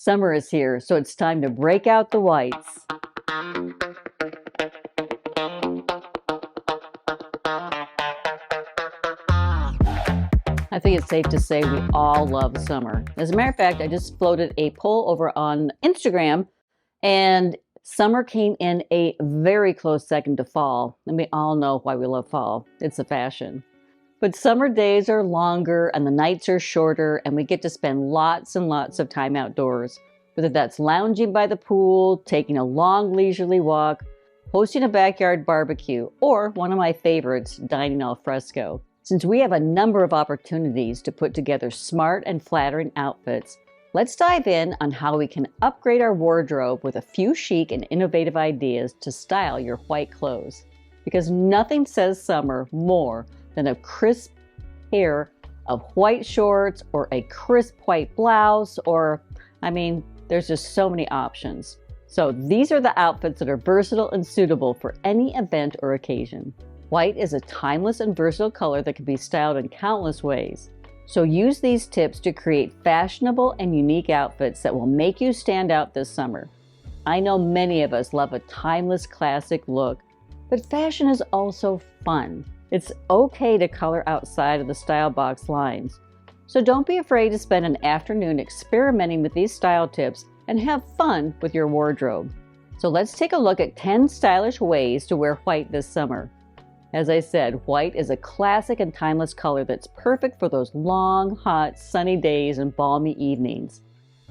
Summer is here, so it's time to break out the whites. I think it's safe to say we all love summer. As a matter of fact, I just floated a poll over on Instagram, and summer came in a very close second to fall. And we all know why we love fall. It's a fashion. But summer days are longer and the nights are shorter, and we get to spend lots and lots of time outdoors. Whether that's lounging by the pool, taking a long leisurely walk, hosting a backyard barbecue, or one of my favorites, dining al fresco. Since we have a number of opportunities to put together smart and flattering outfits, let's dive in on how we can upgrade our wardrobe with a few chic and innovative ideas to style your white clothes. Because nothing says summer more than a crisp pair of white shorts or a crisp white blouse, or, there's just so many options. So these are the outfits that are versatile and suitable for any event or occasion. White is a timeless and versatile color that can be styled in countless ways. So use these tips to create fashionable and unique outfits that will make you stand out this summer. I know many of us love a timeless classic look, but fashion is also fun. It's okay to color outside of the style box lines. So don't be afraid to spend an afternoon experimenting with these style tips and have fun with your wardrobe. So let's take a look at 10 stylish ways to wear white this summer. As I said, white is a classic and timeless color that's perfect for those long, hot, sunny days and balmy evenings.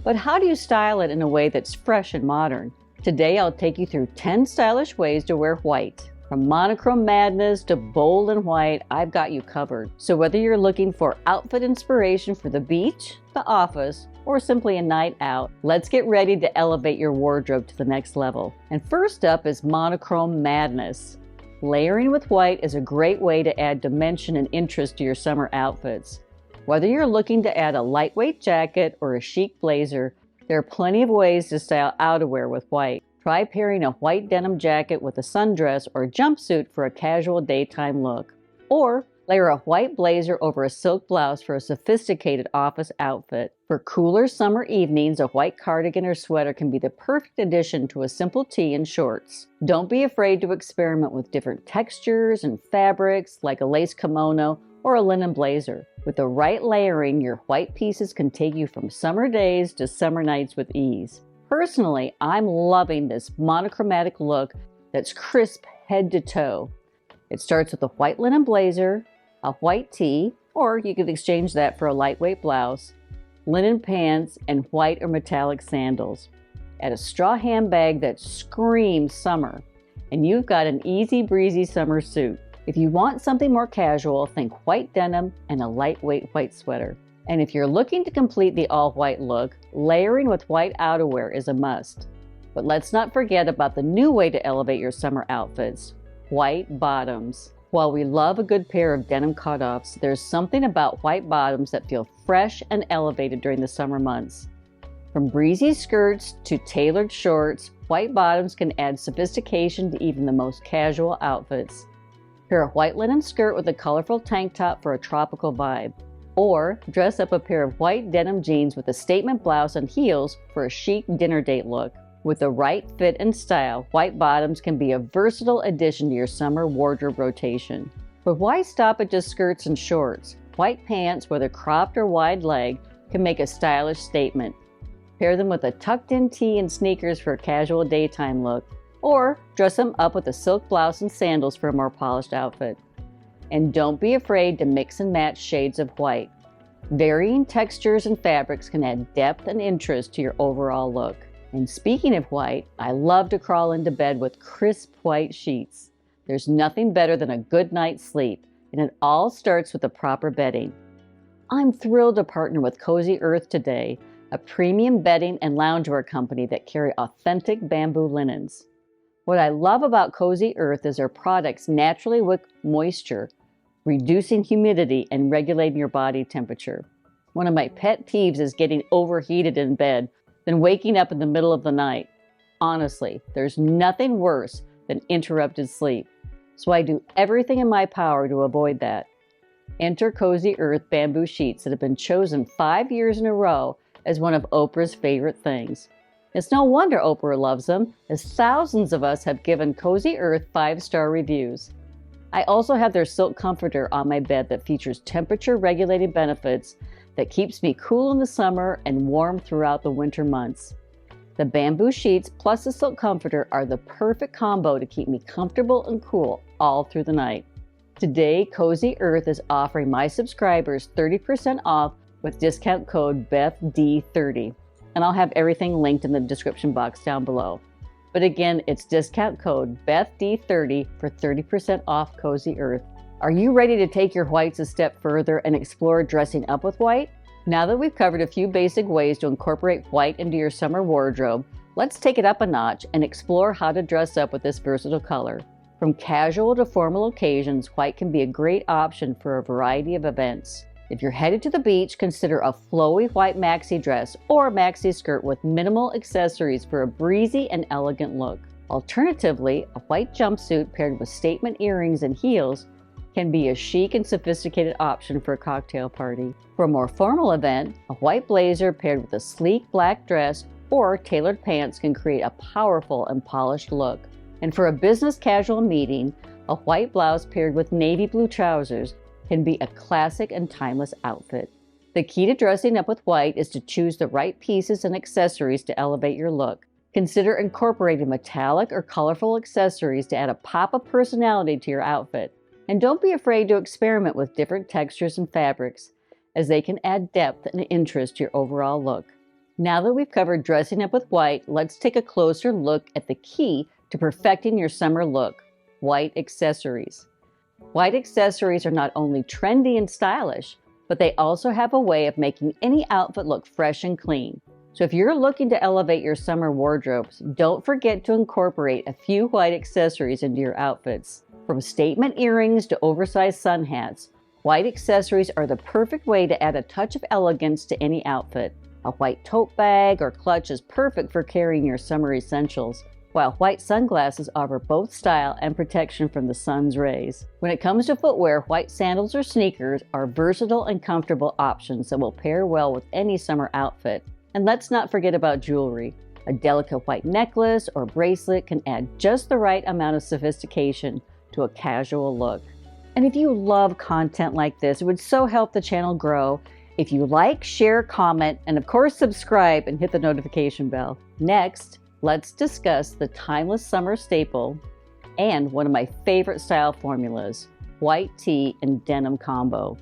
But how do you style it in a way that's fresh and modern? Today I'll take you through 10 stylish ways to wear white. From Monochrome Madness to bold and white, I've got you covered. So whether you're looking for outfit inspiration for the beach, the office, or simply a night out, let's get ready to elevate your wardrobe to the next level. And first up is Monochrome Madness. Layering with white is a great way to add dimension and interest to your summer outfits. Whether you're looking to add a lightweight jacket or a chic blazer, there are plenty of ways to style outerwear with white. Try pairing a white denim jacket with a sundress or jumpsuit for a casual daytime look. Or layer a white blazer over a silk blouse for a sophisticated office outfit. For cooler summer evenings, a white cardigan or sweater can be the perfect addition to a simple tee and shorts. Don't be afraid to experiment with different textures and fabrics like a lace kimono or a linen blazer. With the right layering, your white pieces can take you from summer days to summer nights with ease. Personally, I'm loving this monochromatic look that's crisp head to toe. It starts with a white linen blazer, a white tee, or you could exchange that for a lightweight blouse, linen pants, and white or metallic sandals. Add a straw handbag that screams summer, and you've got an easy breezy summer suit. If you want something more casual, think white denim and a lightweight white sweater. And if you're looking to complete the all-white look, layering with white outerwear is a must. But let's not forget about the new way to elevate your summer outfits: white bottoms. While we love a good pair of denim cutoffs, there's something about white bottoms that feel fresh and elevated during the summer months. From breezy skirts to tailored shorts, white bottoms can add sophistication to even the most casual outfits. Pair a white linen skirt with a colorful tank top for a tropical vibe. Or dress up a pair of white denim jeans with a statement blouse and heels for a chic dinner date look. With the right fit and style, white bottoms can be a versatile addition to your summer wardrobe rotation. But why stop at just skirts and shorts? White pants, whether cropped or wide leg, can make a stylish statement. Pair them with a tucked-in tee and sneakers for a casual daytime look, or dress them up with a silk blouse and sandals for a more polished outfit. And don't be afraid to mix and match shades of white. Varying textures and fabrics can add depth and interest to your overall look. And speaking of white, I love to crawl into bed with crisp white sheets. There's nothing better than a good night's sleep, and it all starts with the proper bedding. I'm thrilled to partner with Cozy Earth today, a premium bedding and loungewear company that carry authentic bamboo linens. What I love about Cozy Earth is their products naturally wick moisture, reducing humidity and regulating your body temperature. One of my pet peeves is getting overheated in bed, then waking up in the middle of the night. Honestly, there's nothing worse than interrupted sleep. So I do everything in my power to avoid that. Enter Cozy Earth bamboo sheets that have been chosen 5 years in a row as one of Oprah's favorite things. It's no wonder Oprah loves them, as thousands of us have given Cozy Earth 5-star reviews. I also have their silk comforter on my bed that features temperature-regulating benefits that keeps me cool in the summer and warm throughout the winter months. The bamboo sheets plus the silk comforter are the perfect combo to keep me comfortable and cool all through the night. Today, Cozy Earth is offering my subscribers 30% off with discount code BethD30. And I'll have everything linked in the description box down below. But again, it's discount code BethD30 for 30% off Cozy Earth. Are you ready to take your whites a step further and explore dressing up with white? Now that we've covered a few basic ways to incorporate white into your summer wardrobe, let's take it up a notch and explore how to dress up with this versatile color. From casual to formal occasions, white can be a great option for a variety of events. If you're headed to the beach, consider a flowy white maxi dress or maxi skirt with minimal accessories for a breezy and elegant look. Alternatively, a white jumpsuit paired with statement earrings and heels can be a chic and sophisticated option for a cocktail party. For a more formal event, a white blazer paired with a sleek black dress or tailored pants can create a powerful and polished look. And for a business casual meeting, a white blouse paired with navy blue trousers can be a classic and timeless outfit. The key to dressing up with white is to choose the right pieces and accessories to elevate your look. Consider incorporating metallic or colorful accessories to add a pop of personality to your outfit. And don't be afraid to experiment with different textures and fabrics, as they can add depth and interest to your overall look. Now that we've covered dressing up with white, let's take a closer look at the key to perfecting your summer look: white accessories. White accessories are not only trendy and stylish, but they also have a way of making any outfit look fresh and clean. So if you're looking to elevate your summer wardrobes, don't forget to incorporate a few white accessories into your outfits. From statement earrings to oversized sun hats, white accessories are the perfect way to add a touch of elegance to any outfit. A white tote bag or clutch is perfect for carrying your summer essentials, while white sunglasses offer both style and protection from the sun's rays. When it comes to footwear, white sandals or sneakers are versatile and comfortable options that will pair well with any summer outfit. And let's not forget about jewelry. A delicate white necklace or bracelet can add just the right amount of sophistication to a casual look. And if you love content like this, it would so help the channel grow if you like, share, comment, and of course subscribe and hit the notification bell. Next, let's discuss the timeless summer staple and one of my favorite style formulas: white tee and denim combo.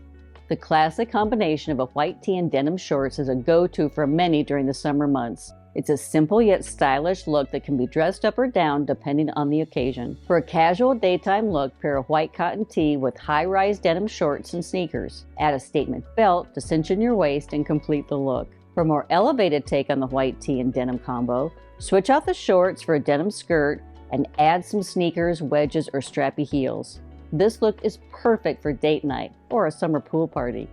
The classic combination of a white tee and denim shorts is a go-to for many during the summer months. It's a simple yet stylish look that can be dressed up or down depending on the occasion. For a casual daytime look, pair a white cotton tee with high-rise denim shorts and sneakers. Add a statement belt to cinch in your waist and complete the look. For a more elevated take on the white tee and denim combo, switch out the shorts for a denim skirt and add some sneakers, wedges, or strappy heels. This look is perfect for date night or a summer pool party.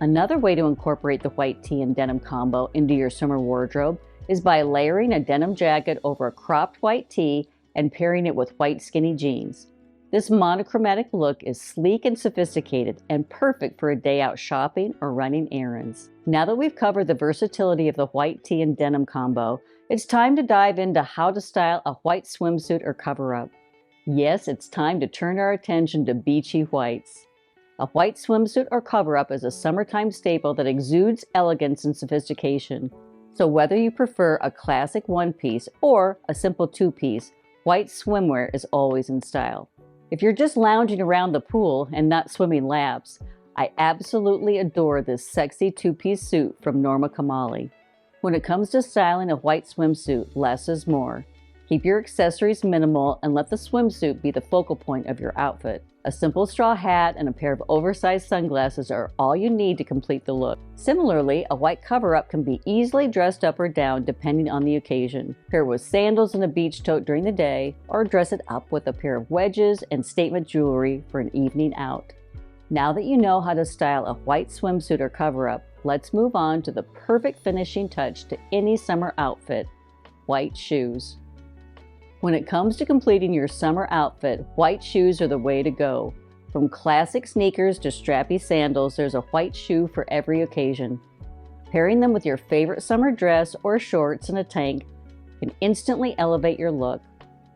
Another way to incorporate the white tee and denim combo into your summer wardrobe is by layering a denim jacket over a cropped white tee and pairing it with white skinny jeans. This monochromatic look is sleek and sophisticated and perfect for a day out shopping or running errands. Now that we've covered the versatility of the white tee and denim combo, it's time to dive into how to style a white swimsuit or cover-up. Yes, it's time to turn our attention to beachy whites. A white swimsuit or cover-up is a summertime staple that exudes elegance and sophistication. So whether you prefer a classic one-piece or a simple two-piece, white swimwear is always in style. If you're just lounging around the pool and not swimming laps, I absolutely adore this sexy two-piece suit from Norma Kamali. When it comes to styling a white swimsuit, less is more. Keep your accessories minimal and let the swimsuit be the focal point of your outfit. A simple straw hat and a pair of oversized sunglasses are all you need to complete the look. Similarly, a white cover-up can be easily dressed up or down depending on the occasion. Pair with sandals and a beach tote during the day, or dress it up with a pair of wedges and statement jewelry for an evening out. Now that you know how to style a white swimsuit or cover-up, let's move on to the perfect finishing touch to any summer outfit: white shoes. When it comes to completing your summer outfit, white shoes are the way to go. From classic sneakers to strappy sandals, there's a white shoe for every occasion. Pairing them with your favorite summer dress or shorts and a tank can instantly elevate your look.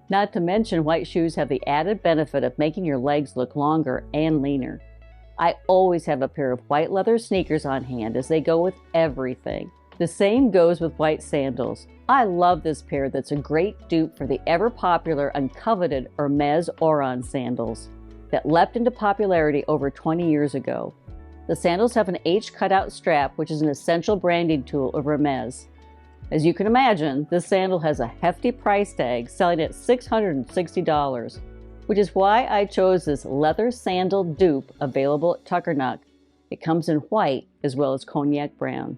Not to mention, white shoes have the added benefit of making your legs look longer and leaner. I always have a pair of white leather sneakers on hand as they go with everything. The same goes with white sandals. I love this pair that's a great dupe for the ever-popular and coveted Hermes Oran sandals that leapt into popularity over 20 years ago. The sandals have an H cutout strap, which is an essential branding tool of Hermes. As you can imagine, this sandal has a hefty price tag, selling at $660, which is why I chose this leather sandal dupe available at Tuckernuck. It comes in white as well as cognac brown.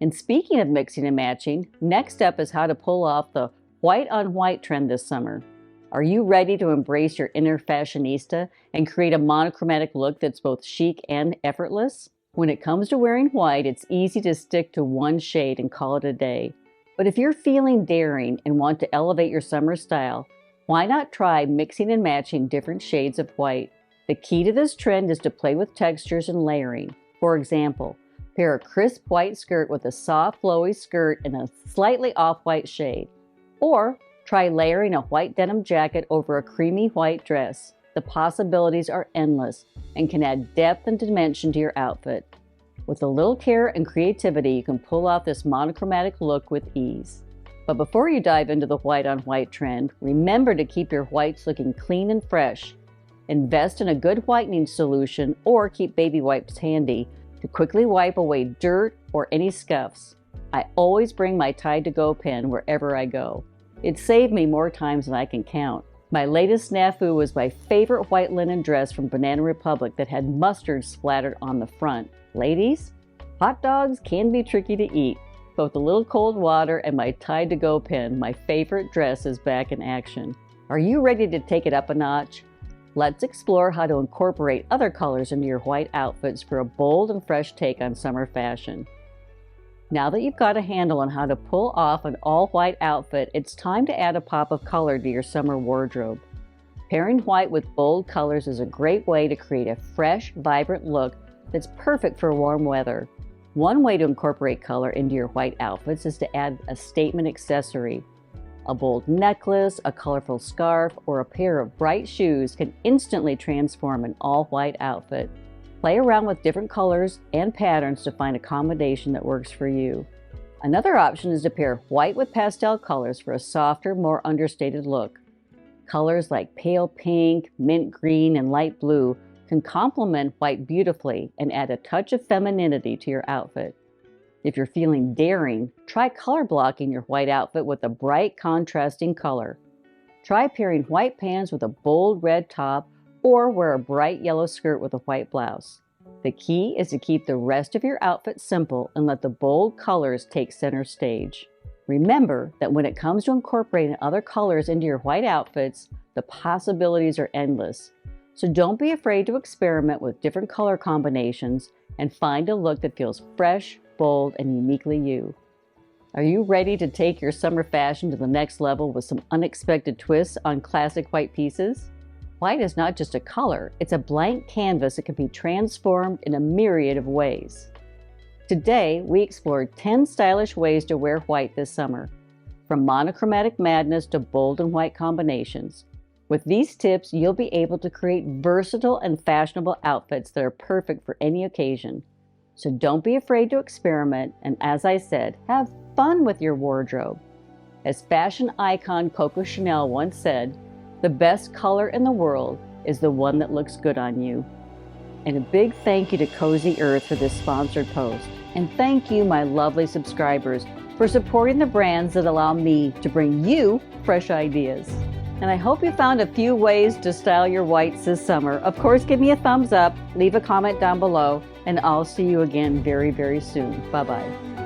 And speaking of mixing and matching, next up is how to pull off the white on white trend this summer. Are you ready to embrace your inner fashionista and create a monochromatic look that's both chic and effortless? When it comes to wearing white, it's easy to stick to one shade and call it a day. But if you're feeling daring and want to elevate your summer style, why not try mixing and matching different shades of white? The key to this trend is to play with textures and layering. For example, pair a crisp white skirt with a soft, flowy skirt in a slightly off-white shade. Or try layering a white denim jacket over a creamy white dress. The possibilities are endless and can add depth and dimension to your outfit. With a little care and creativity, you can pull off this monochromatic look with ease. But before you dive into the white on white trend, remember to keep your whites looking clean and fresh. Invest in a good whitening solution or keep baby wipes handy to quickly wipe away dirt or any scuffs. I always bring my Tide to Go pen wherever I go. It saved me more times than I can count. My latest snafu was my favorite white linen dress from Banana Republic that had mustard splattered on the front. Ladies, hot dogs can be tricky to eat. But with a little cold water and my Tide to Go pen, my favorite dress is back in action. Are you ready to take it up a notch? Let's explore how to incorporate other colors into your white outfits for a bold and fresh take on summer fashion. Now that you've got a handle on how to pull off an all-white outfit, it's time to add a pop of color to your summer wardrobe. Pairing white with bold colors is a great way to create a fresh, vibrant look that's perfect for warm weather. One way to incorporate color into your white outfits is to add a statement accessory. A bold necklace, a colorful scarf, or a pair of bright shoes can instantly transform an all-white outfit. Play around with different colors and patterns to find a combination that works for you. Another option is to pair white with pastel colors for a softer, more understated look. Colors like pale pink, mint green, and light blue can complement white beautifully and add a touch of femininity to your outfit. If you're feeling daring, try color blocking your white outfit with a bright, contrasting color. Try pairing white pants with a bold red top or wear a bright yellow skirt with a white blouse. The key is to keep the rest of your outfit simple and let the bold colors take center stage. Remember that when it comes to incorporating other colors into your white outfits, the possibilities are endless. So don't be afraid to experiment with different color combinations and find a look that feels fresh, bold, and uniquely you. Are you ready to take your summer fashion to the next level with some unexpected twists on classic white pieces? White is not just a color, it's a blank canvas that can be transformed in a myriad of ways. Today, we explored 10 stylish ways to wear white this summer, from monochromatic madness to bold and white combinations. With these tips, you'll be able to create versatile and fashionable outfits that are perfect for any occasion. So don't be afraid to experiment, and as I said, have fun with your wardrobe. As fashion icon Coco Chanel once said, "The best color in the world is the one that looks good on you." And a big thank you to Cozy Earth for this sponsored post. And thank you, my lovely subscribers, for supporting the brands that allow me to bring you fresh ideas. And I hope you found a few ways to style your whites this summer. Of course, give me a thumbs up, leave a comment down below, and I'll see you again very, very soon. Bye-bye.